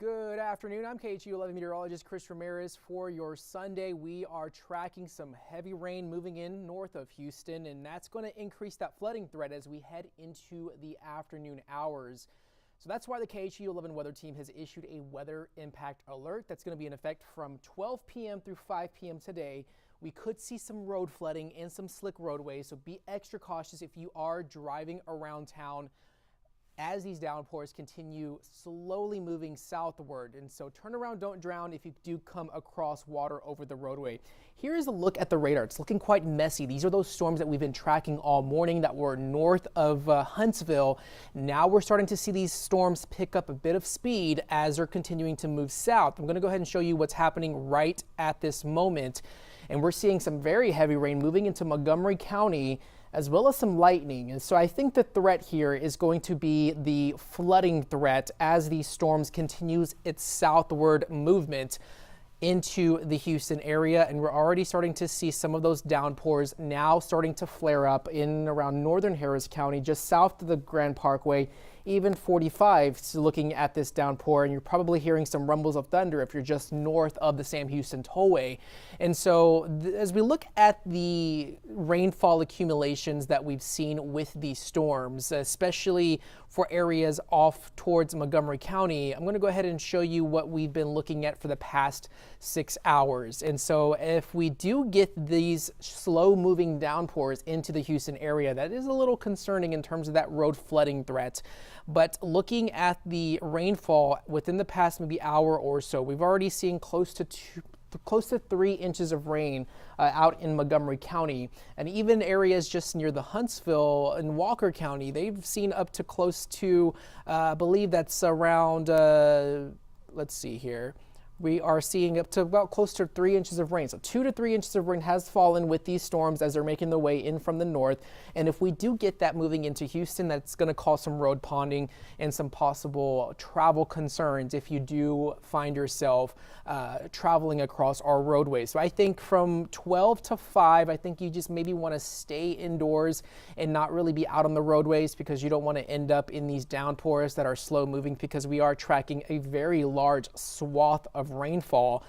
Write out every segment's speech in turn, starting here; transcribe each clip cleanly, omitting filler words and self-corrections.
Good afternoon. I'm KHOU 11 meteorologist Chris Ramirez. For your Sunday, we are tracking some heavy rain moving in north of Houston, and that's going to increase that flooding threat as we head into the afternoon hours. So that's why the KHOU 11 weather team has issued a weather impact alert that's going to be in effect from 12 p.m. through 5 p.m. today. We could see some road flooding and some slick roadways, so be extra cautious if you are driving around town as these downpours continue slowly moving southward. And so turn around, don't drown if you do come across water over the roadway. Here's a look at the radar. It's looking quite messy. These are those storms that we've been tracking all morning that were north of Huntsville. Now we're starting to see these storms pick up a bit of speed as they're continuing to move south. I'm going to go ahead and show you what's happening right at this moment. And we're seeing some very heavy rain moving into Montgomery County, as well as some lightning. And so I think the threat here is going to be the flooding threat as these storms continues its southward movement into the Houston area. And we're already starting to see some of those downpours now starting to flare up in around northern Harris County, just south of the Grand Parkway, even 45. So looking at this downpour, and you're probably hearing some rumbles of thunder if you're just north of the Sam Houston Tollway. And so as we look at the rainfall accumulations that we've seen with these storms, especially for areas off towards Montgomery County, I'm going to go ahead and show you what we've been looking at for the past 6 hours. And so if we do get these slow moving downpours into the Houston area, that is a little concerning in terms of that road flooding threat. But looking at the rainfall within the past maybe hour or so, we've already seen close to 3 inches of rain out in Montgomery County, and even areas just near the Huntsville and Walker County, they've seen up to close to, I believe that's around, let's see here. We are seeing up to about close to 3 inches of rain. So 2 to 3 inches of rain has fallen with these storms as they're making their way in from the north. And if we do get that moving into Houston, that's going to cause some road ponding and some possible travel concerns if you do find yourself traveling across our roadways. So I think from 12 to 5, I think you just maybe want to stay indoors and not really be out on the roadways, because you don't want to end up in these downpours that are slow moving, because we are tracking a very large swath of rainfall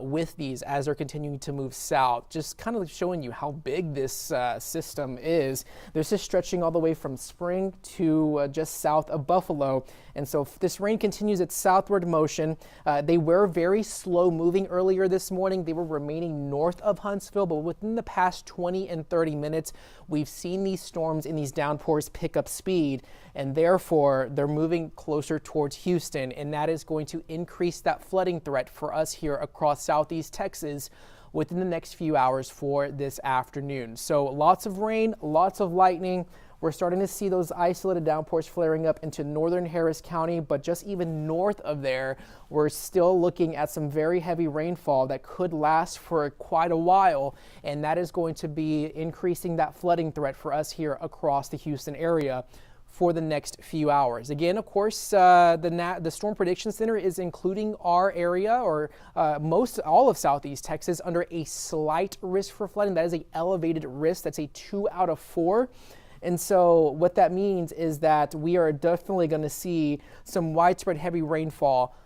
with these as they're continuing to move south. Just kind of showing you how big this system is. This is stretching all the way from Spring to just south of Buffalo. And so if this rain continues its southward motion, they were very slow moving earlier this morning. They were remaining north of Huntsville, but within the past 20 and 30 minutes, we've seen these storms and these downpours pick up speed, and therefore they're moving closer towards Houston, and that is going to increase that flooding threat for us here across southeast Texas within the next few hours for this afternoon. So lots of rain, lots of lightning. We're starting to see those isolated downpours flaring up into northern Harris County, but just even north of there, we're still looking at some very heavy rainfall that could last for quite a while, and that is going to be increasing that flooding threat for us here across the Houston area for the next few hours. Again, of course, the Storm Prediction Center is including our area, or all of southeast Texas, under a slight risk for flooding. That is an elevated risk. That's a 2 out of 4. And so what that means is that we are definitely going to see some widespread heavy rainfall,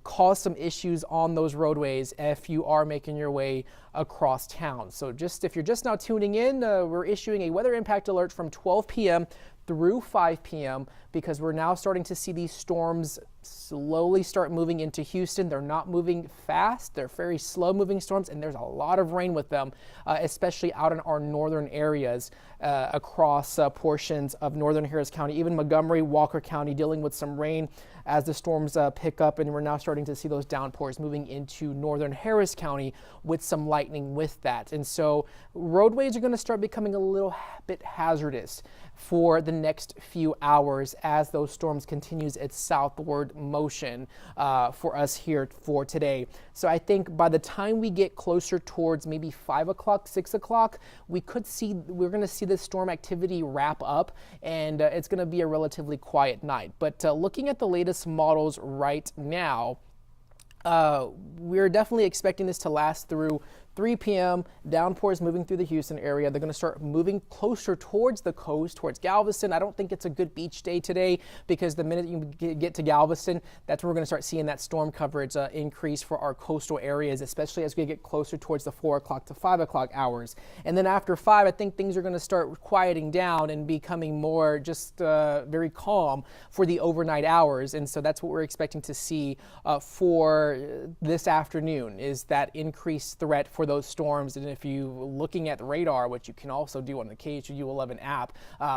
cause some issues on those roadways if you are making your way across town. So if you're just now tuning in, we're issuing a weather impact alert from 12 p.m. through 5 p.m. because we're now starting to see these storms slowly start moving into Houston. They're not moving fast. They're very slow moving storms, and there's a lot of rain with them, especially out in our northern areas across portions of northern Harris County, even Montgomery, Walker County, dealing with some rain as the storms pick up, and we're now starting to see those downpours moving into northern Harris County with some lightning with that. And so roadways are going to start becoming a little bit hazardous for the next few hours as those storms continues its southward motion for us here for today. So I think by the time we get closer towards maybe 5 o'clock, 6 o'clock, we're going to see this storm activity wrap up, and it's going to be a relatively quiet night. But looking at the latest models right now, we're definitely expecting this to last through 3 p.m., downpours moving through the Houston area. They're going to start moving closer towards the coast, towards Galveston. I don't think it's a good beach day today because the minute you get to Galveston, that's where we're going to start seeing that storm coverage increase for our coastal areas, especially as we get closer towards the 4 o'clock to 5 o'clock hours. And then after 5, I think things are going to start quieting down and becoming more just very calm for the overnight hours. And so that's what we're expecting to see for this afternoon, is that increased threat for those storms. And if you looking at the radar, which you can also do on the KHOU 11 app,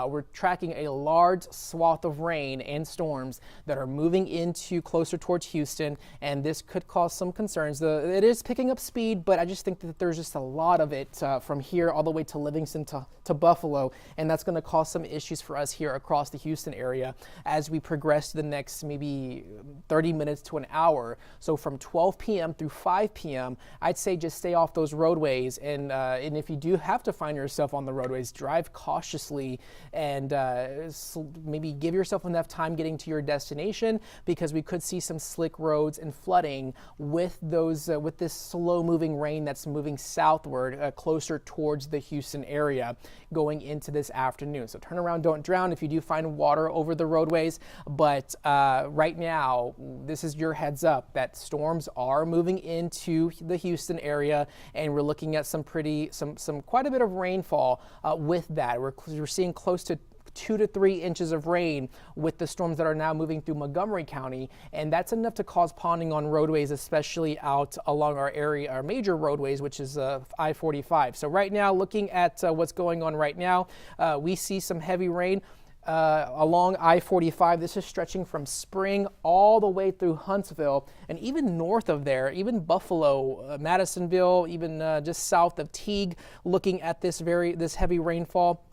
we're tracking a large swath of rain and storms that are moving into closer towards Houston, and this could cause some concerns. It is picking up speed, but I just think that there's just a lot of it from here all the way to Livingston to Buffalo, and that's going to cause some issues for us here across the Houston area as we progress to the next maybe 30 minutes to an hour. So from 12 p.m. through 5 p.m., I'd say just stay off those roadways, and if you do have to find yourself on the roadways, drive cautiously and maybe give yourself enough time getting to your destination, because we could see some slick roads and flooding with those with this slow moving rain that's moving southward closer towards the Houston area going into this afternoon. So turn around, don't drown if you do find water over the roadways. But right now, this is your heads up that storms are moving into the Houston area, and we're looking at some quite a bit of rainfall with that. We're seeing close to 2 to 3 inches of rain with the storms that are now moving through Montgomery County, and that's enough to cause ponding on roadways, especially out along our area, our major roadways, which is I-45. So right now, looking at what's going on right now, we see some heavy rain along I-45. This is stretching from Spring all the way through Huntsville, and even north of there, even Buffalo, Madisonville, even just south of Teague, looking at this heavy rainfall.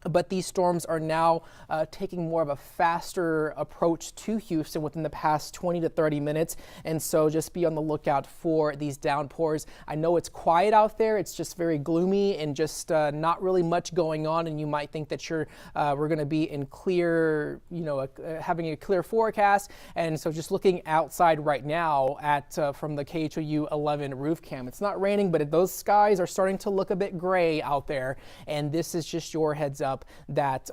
But these storms are now taking more of a faster approach to Houston within the past 20 to 30 minutes. And so just be on the lookout for these downpours. I know it's quiet out there. It's just very gloomy and just not really much going on. And you might think that we're going to be in clear, having a clear forecast. And so just looking outside right now from the KHOU 11 roof cam, it's not raining, but those skies are starting to look a bit gray out there. And this is just your heads up that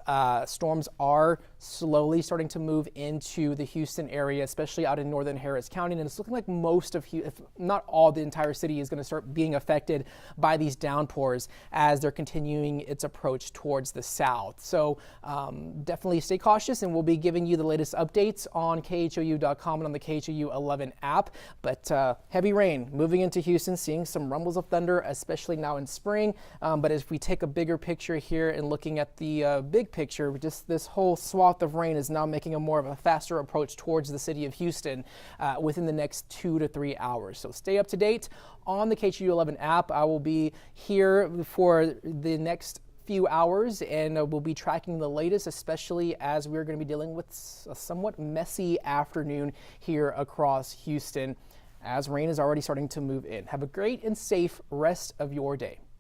storms are slowly starting to move into the Houston area, especially out in northern Harris County. And it's looking like most of, if not all, the entire city is going to start being affected by these downpours as they're continuing its approach towards the south. So definitely stay cautious, and we'll be giving you the latest updates on KHOU.com and on the KHOU 11 app. But heavy rain moving into Houston, seeing some rumbles of thunder, especially now in spring. But if we take a bigger picture here and looking at the big picture, just this whole swath of rain is now making a more of a faster approach towards the city of Houston within the next 2 to 3 hours. So stay up to date on the KHOU 11 app. I will be here for the next few hours, and we'll be tracking the latest, especially as we're going to be dealing with a somewhat messy afternoon here across Houston as rain is already starting to move in. Have a great and safe rest of your day.